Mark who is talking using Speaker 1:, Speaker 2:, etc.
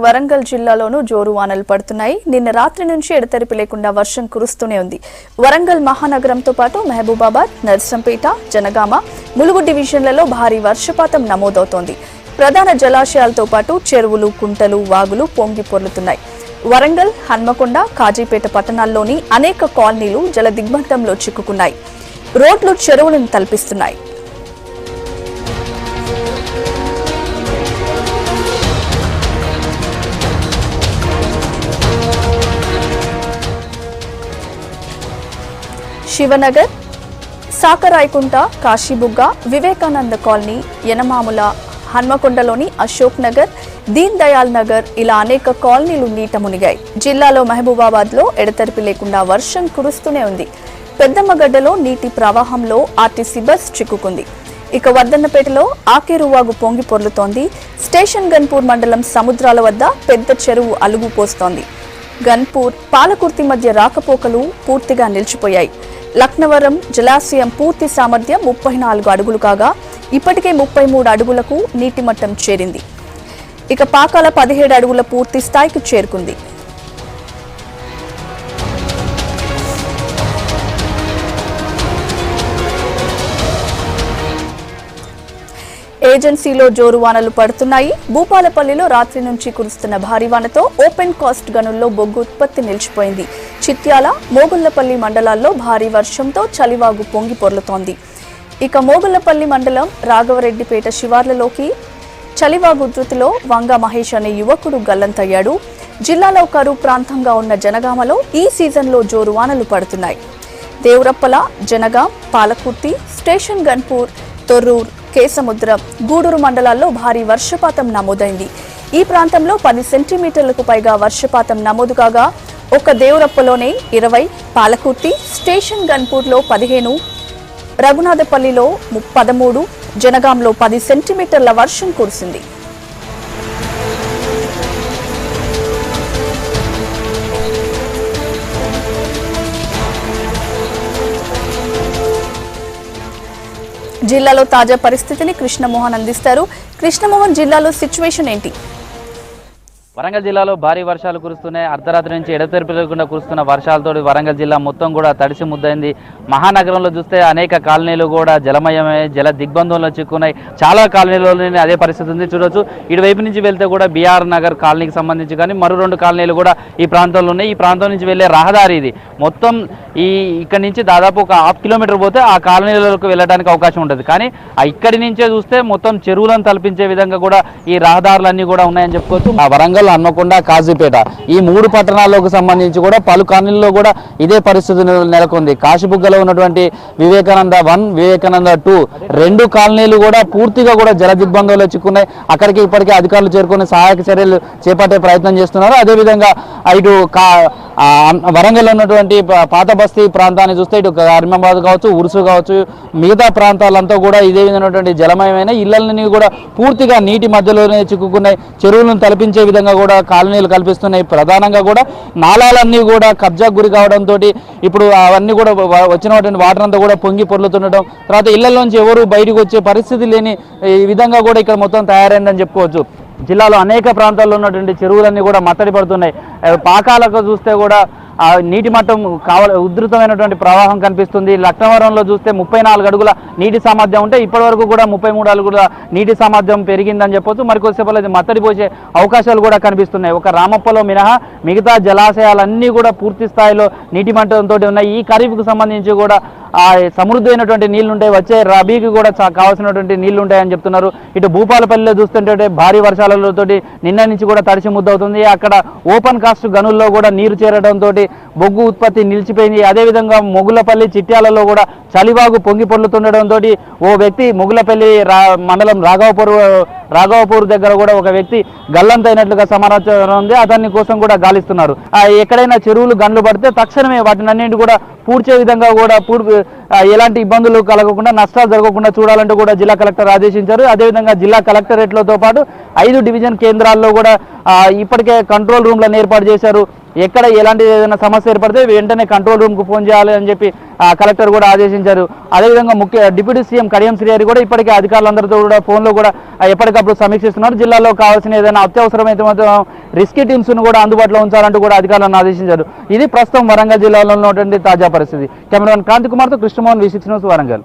Speaker 1: వరంగల్ జిల్లాలోనూ జోరు వానలు పడుతున్నాయి. నిన్న రాత్రి నుంచి ఎడతెరిపి లేకుండా వర్షం కురుస్తూనే ఉంది. వరంగల్ మహానగరంతో పాటు మహబూబాబాద్, నర్సంపేట, జనగామ, ములుగు డివిజన్లలో భారీ వర్షపాతం నమోదవుతోంది. ప్రధాన జలాశయాలతో పాటు చెరువులు, కుంటలు, వాగులు పొంగి పొర్లుతున్నాయి. వరంగల్, హన్మకొండ, కాజీపేట పట్టణాల్లోని అనేక కాలనీలు జల దిగ్బంధంలో చిక్కుకున్నాయి. రోడ్లు చెరువులను తలపిస్తున్నాయి. శివనగర్, సాకరాయకుంట, కాశీబుగ్గ, వివేకానంద కాలనీ, యనమాముల, హన్మకొండలోని అశోక్ నగర్, దీన్ దయాల్ నగర్ ఇలా అనేక కాలనీలు నీట మునిగాయి. జిల్లాలో మహబూబాబాద్లో ఎడతెరిపి లేకుండా వర్షం కురుస్తూనే ఉంది. పెద్దమ్మగడ్డలో నీటి ప్రవాహంలో ఆర్టీసీ బస్ చిక్కుకుంది. ఇక వర్ధన్నపేటలో ఆకేరువాగు పొంగి పొర్లుతోంది. స్టేషన్ గన్పూర్ మండలం సముద్రాల వద్ద పెద్ద చెరువు అలుగు పోస్తోంది. గన్పూర్, పాలకుర్తి మధ్య రాకపోకలు పూర్తిగా నిలిచిపోయాయి. లక్నవరం జలాశయం పూర్తి సామర్థ్యం 34 అడుగులు కాగా ఇప్పటికే 33 అడుగులకు నీటి మట్టం చేరింది. ఇక పాకాల 17 అడుగుల పూర్తి స్థాయికి చేరుకుంది. ఏజెన్సీలో జోరు వానలు పడుతున్నాయి. భూపాలపల్లిలో రాత్రి నుంచి కురుస్తున్న భారీ వానతో ఓపెన్ కాస్ట్ గనుల్లో బొగ్గు ఉత్పత్తి నిలిచిపోయింది. చిట్యాల, మోగుళ్లపల్లి మండలాల్లో భారీ వర్షంతో చలివాగు పొంగి పొర్లుతోంది. ఇక మోగుళ్లపల్లి మండలం రాఘవరెడ్డిపేట శివార్లలోకి చలివాగు ఉధృతిలో వంగ మహేష్ అనే యువకుడు గల్లంతయ్యాడు. జిల్లాలో కరువు ప్రాంతంగా ఉన్న జనగామలో ఈ సీజన్లో జోరు వానలు పడుతున్నాయి. దేవరప్పల, జనగాం, పాలకుర్తి, స్టేషన్ గన్పూర్, తొర్రూర్, కేసముద్రం, గూడూరు మండలాల్లో భారీ వర్షపాతం నమోదైంది. ఈ ప్రాంతంలో 10 సెంటీమీటర్లకు పైగా వర్షపాతం నమోదు కాగా ఒక్క దేవరప్పలోనే 20, పాలకుర్తి, స్టేషన్ గన్పూర్లో 15, రఘునాథపల్లిలో 13, జనగాంలో 10 సెంటీమీటర్ల వర్షం కురిసింది. జిల్లాలో తాజా పరిస్థితిని కృష్ణమోహన్ అందిస్తారు. కృష్ణమోహన్, జిల్లాలో సిచ్యువేషన్ ఏంటి?
Speaker 2: వరంగల్ జిల్లాలో భారీ వర్షాలు కురుస్తున్నాయి. అర్ధరాత్రి నుంచి ఎడతెరిపి లేకుండా కురుస్తున్న వర్షాలతో వరంగల్ జిల్లా మొత్తం కూడా తడిసి ముద్దైంది. మహానగరంలో చూస్తే అనేక కాలనీలు కూడా జలమయమై జల దిగ్బంధంలో చిక్కున్నాయి. చాలా కాలనీలోనే అదే పరిస్థితి ఉంది. చూడొచ్చు, ఇటువైపు నుంచి వెళ్తే కూడా బీఆర్ నగర్ కాలనీకి సంబంధించి కానీ మరో 2 కాలనీలు కూడా ఈ ప్రాంతంలో ఉన్నాయి. ఈ ప్రాంతం నుంచి వెళ్లే రహదారి ఇది మొత్తం ఇక్కడి నుంచి దాదాపు ఒక 1/2 కిలోమీటర్ పోతే ఆ కాలనీలకు వెళ్ళడానికి అవకాశం ఉంటుంది. కానీ ఇక్కడి నుంచే చూస్తే మొత్తం చెరువులను తలపించే విధంగా కూడా ఈ రహదారులన్నీ కూడా ఉన్నాయని చెప్పుకోవచ్చు. వరంగల్, హన్మకొండ, కాజీపేట ఈ 3 పట్టణాలకు సంబంధించి కూడా పలు కాలనీల్లో కూడా ఇదే పరిస్థితి నెలకొంది. కాశీబుగ్గలో ఉన్నటువంటి వివేకానంద 1, వివేకానంద 2 2 కాలనీలు కూడా పూర్తిగా కూడా జల దిగ్బంధంలో చిక్కున్నాయి. అక్కడికి ఇప్పటికే అధికారులు చేరుకుని సహాయక చర్యలు చేపట్టే ప్రయత్నం చేస్తున్నారు. అదేవిధంగా ఇటు వరంగల్ ఉన్నటువంటి పాత బస్తీ ప్రాంతాన్ని చూస్తే ఇటు కరీమాబాద్ కావచ్చు, ఉరుసు కావచ్చు, మిగతా ప్రాంతాలంతా కూడా ఇదే విధమైనటువంటి జలమయమైన ఇళ్లన్నీ కూడా పూర్తిగా నీటి మధ్యలోనే చిక్కుకున్నాయి. చెరువులను తలపించే విధంగా కూడా కాలనీలు కల్పిస్తున్నాయి. ప్రధానంగా కూడా నాలాలన్నీ కూడా కబ్జాకు గురి కావడంతో ఇప్పుడు అవన్నీ కూడా వచ్చినటువంటి వాటర్ అంతా కూడా పొంగి పొర్లుతుండటం, తర్వాత ఇళ్లలోంచి ఎవరు బయటకు వచ్చే పరిస్థితి లేని ఈ విధంగా కూడా ఇక్కడ మొత్తం తయారైందని చెప్పుకోవచ్చు. జిల్లాలో అనేక ప్రాంతాల్లో ఉన్నటువంటి చెరువులన్నీ కూడా మత్తడి పడుతున్నాయి. పాకాలకు చూస్తే కూడా నీటి మట్టం ఉధృతమైనటువంటి ప్రవాహం కనిపిస్తుంది. లక్నవరంలో చూస్తే 34 అడుగుల నీటి సామర్థ్యం ఉంటే ఇప్పటి వరకు కూడా 33 అడుగుల నీటి సామర్థ్యం పెరిగిందని చెప్పొచ్చు. మరికొద్దిసేపట్లో అది మత్తడి పోసే అవకాశాలు కూడా కనిపిస్తున్నాయి. ఒక రామప్పలో మినహా మిగతా జలాశయాలన్నీ కూడా పూర్తి స్థాయిలో నీటి మట్టంతో ఉన్నాయి. ఈ ఖరీఫ్కు సంబంధించి కూడా సమృద్ధి అయినటువంటి నీళ్లుంటాయి. వచ్చే రబీకి కూడా కావాల్సినటువంటి నీళ్లుంటాయని చెప్తున్నారు. ఇటు భూపాలపల్లిలో చూస్తుంటే భారీ వర్షాలతో నిన్న నుంచి కూడా తడిసి ముద్దవుతుంది. అక్కడ ఓపెన్ కాస్ట్ గనుల్లో కూడా నీరు చేరడంతో బొగ్గు ఉత్పత్తి నిలిచిపోయింది. అదేవిధంగా మొగుళ్లపల్లి, చిట్యాలలో కూడా చలివాగు పొంగి పొర్లుతుండడంతో ఓ వ్యక్తి మొగుళ్లపల్లి మండలం రాఘవపూర్ దగ్గర కూడా ఒక వ్యక్తి గల్లంతైనట్లుగా సమాచారం ఉంది. అతన్ని కోసం కూడా గాలిస్తున్నారు. ఎక్కడైనా చెరువులు గన్లు పడితే తక్షణమే వాటినన్నింటి కూడా పూడ్చే విధంగా కూడా ఎలాంటి ఇబ్బందులు కలగకుండా నష్టాలు జరగకుండా చూడాలంటూ కూడా జిల్లా కలెక్టర్ ఆదేశించారు. అదేవిధంగా జిల్లా కలెక్టరేట్లతో పాటు 5 డివిజన్ కేంద్రాల్లో కూడా ఇప్పటికే కంట్రోల్ రూమ్లను ఏర్పాటు చేశారు. ఎక్కడ ఎలాంటి ఏదైనా సమస్య ఏర్పడితే వెంటనే కంట్రోల్ రూమ్కు ఫోన్ చేయాలి అని చెప్పి కలెక్టర్ కూడా ఆదేశించారు. అదేవిధంగా డిప్యూటీ సీఎం కడియం శ్రీహరి కూడా ఇప్పటికే అధికారులందరితో కూడా ఫోన్లో కూడా ఎప్పటికప్పుడు సమీక్షిస్తున్నారు. జిల్లాలో కావాల్సిన ఏదైనా అత్యవసరమైతే మాత్రం రిస్కీ టీమ్స్ను కూడా అందుబాటులో ఉంచాలంటూ కూడా అధికారులను ఆదేశించారు. ఇది ప్రస్తుతం వరంగల్ జిల్లాలో ఉన్నటువంటి తాజా పరిస్థితి. కెమెరామెన్ క్రాంతి కుమార్తో కృష్ణమోహన్, V6 న్యూస్, వరంగల్.